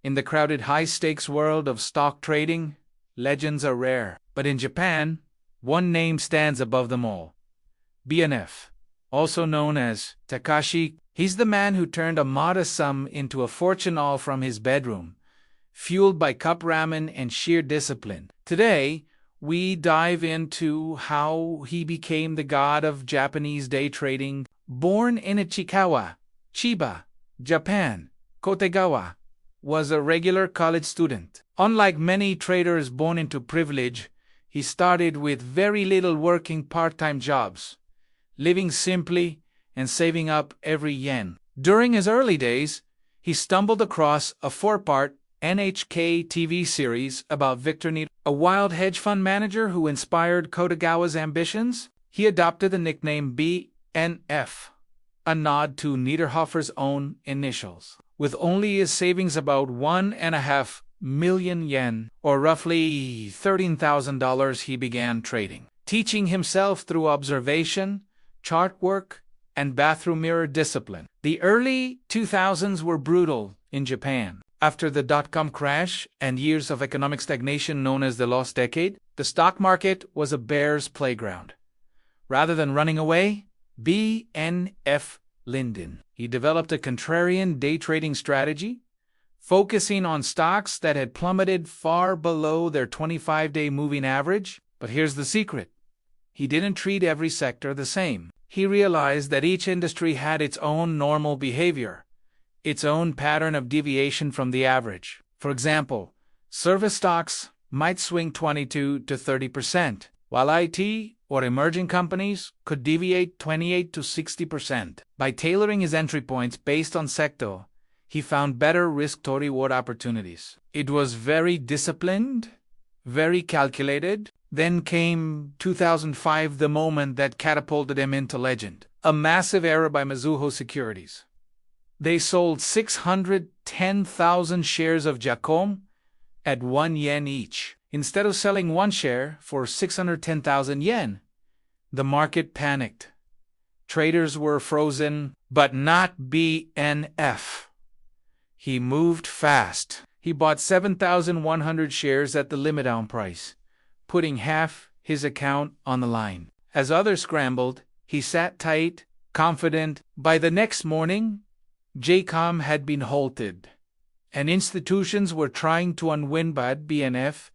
In the crowded high-stakes world of stock trading, legends are rare. But in Japan, one name stands above them all. BNF, also known as Takashi. He's the man who turned a modest sum into a fortune all from his bedroom, fueled by cup ramen and sheer discipline. Today, we dive into how he became the god of Japanese day trading. Born in Ichikawa, Chiba, Japan, Kotegawa was a regular college student. Unlike many traders born into privilege, he started with very little working part-time jobs, living simply and saving up every yen. During his early days, he stumbled across a 4-part NHK TV series about Victor Nieder, a wild hedge fund manager who inspired Kotegawa's ambitions. He adopted the nickname BNF, a nod to Niederhofer's own initials. With only his savings about 1.5 million yen, or roughly $13,000, he began trading, teaching himself through observation, chart work, and bathroom mirror discipline. The early 2000s were brutal in Japan. After the dot-com crash and years of economic stagnation known as the Lost Decade, the stock market was a bear's playground. Rather than running away, BNF Linden. He developed a contrarian day trading strategy, focusing on stocks that had plummeted far below their 25-day moving average. But here's the secret. He didn't treat every sector the same. He realized that each industry had its own normal behavior, its own pattern of deviation from the average. For example, service stocks might swing 22 to 30%, while IT or emerging companies could deviate 28 to 60%. By tailoring his entry points based on sector, he found better risk-to-reward opportunities. It was very disciplined, very calculated. Then came 2005, the moment that catapulted him into legend. A massive error by Mizuho Securities. They sold 610,000 shares of Jacom at 1 yen each. Instead of selling one share for 610,000 yen, the market panicked. Traders were frozen, but not BNF. He moved fast. He bought 7,100 shares at the limit-down price, putting half his account on the line. As others scrambled, he sat tight, confident. By the next morning, JCOM had been halted, and institutions were trying to unwind, but BNF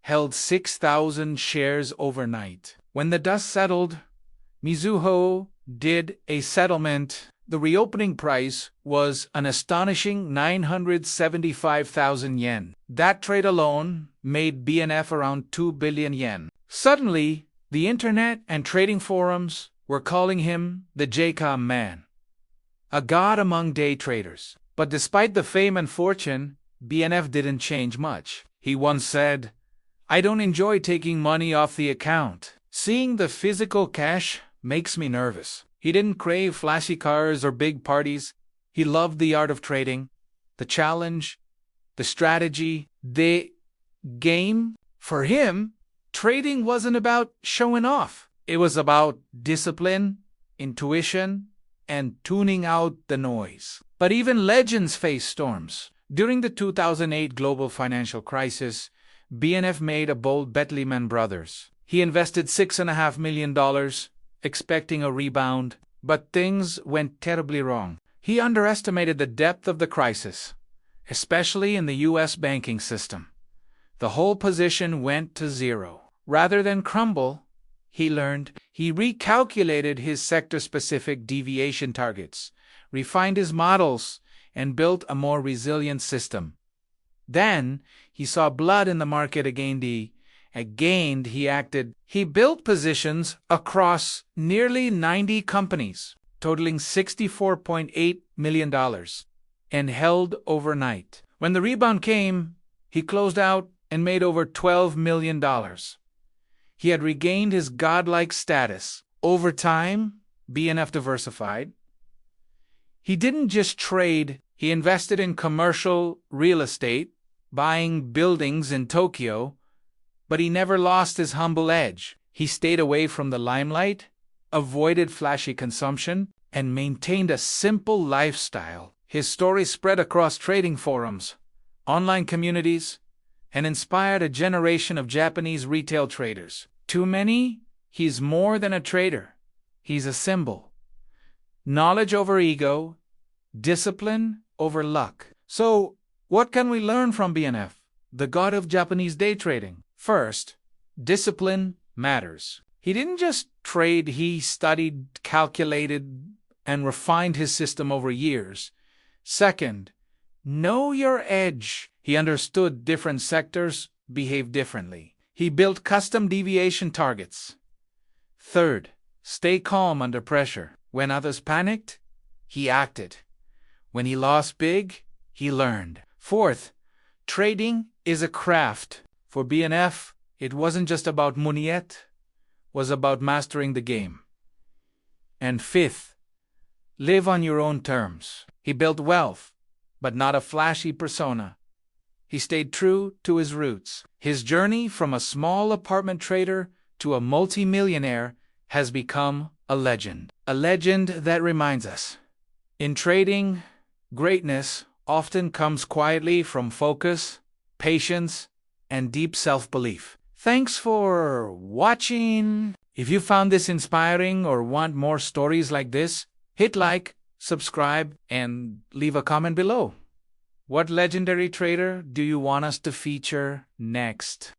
held 6,000 shares overnight. When the dust settled, Mizuho did a settlement. The reopening price was an astonishing 975,000 yen. That trade alone made BNF around 2 billion yen. Suddenly, the internet and trading forums were calling him the JCOM man, a god among day traders. But despite the fame and fortune, BNF didn't change much. He once said, "I don't enjoy taking money off the account. Seeing the physical cash makes me nervous." He didn't crave flashy cars or big parties. He loved the art of trading, the challenge, the strategy, the game. For him, trading wasn't about showing off. It was about discipline, intuition, and tuning out the noise. But even legends face storms. During the 2008 global financial crisis, BNF made a bold bet. Lehman Brothers. He invested $6.5 million, expecting a rebound, but things went terribly wrong. He underestimated the depth of the crisis, especially in the U.S. banking system. The whole position went to zero. Rather than crumble, he learned. He recalculated his sector-specific deviation targets, refined his models, and built a more resilient system. Then he saw blood in the market again. He acted. He built positions across nearly 90 companies, totaling $64.8 million, and held overnight. When the rebound came, he closed out and made over $12 million. He had regained his godlike status. Over time, BNF diversified. He didn't just trade, he invested in commercial real estate, buying buildings in Tokyo, but he never lost his humble edge. He stayed away from the limelight, avoided flashy consumption, and maintained a simple lifestyle. His story spread across trading forums, online communities, and inspired a generation of Japanese retail traders. To many, he's more than a trader. He's a symbol. Knowledge over ego, discipline over luck. So, what can we learn from BNF, the god of Japanese day trading? First, discipline matters. He didn't just trade, he studied, calculated, and refined his system over years. Second, know your edge. He understood different sectors behave differently. He built custom deviation targets. Third, stay calm under pressure. When others panicked, he acted. When he lost big, he learned. Fourth, trading is a craft. For BNF, it wasn't just about muniet, it was about mastering the game. And fifth, live on your own terms. He built wealth, but not a flashy persona. He stayed true to his roots. His journey from a small apartment trader to a multi-millionaire has become a legend. A legend that reminds us, in trading, greatness often comes quietly from focus, patience, and deep self-belief. Thanks for watching. If you found this inspiring or want more stories like this, hit like, subscribe, and leave a comment below. What legendary trader do you want us to feature next?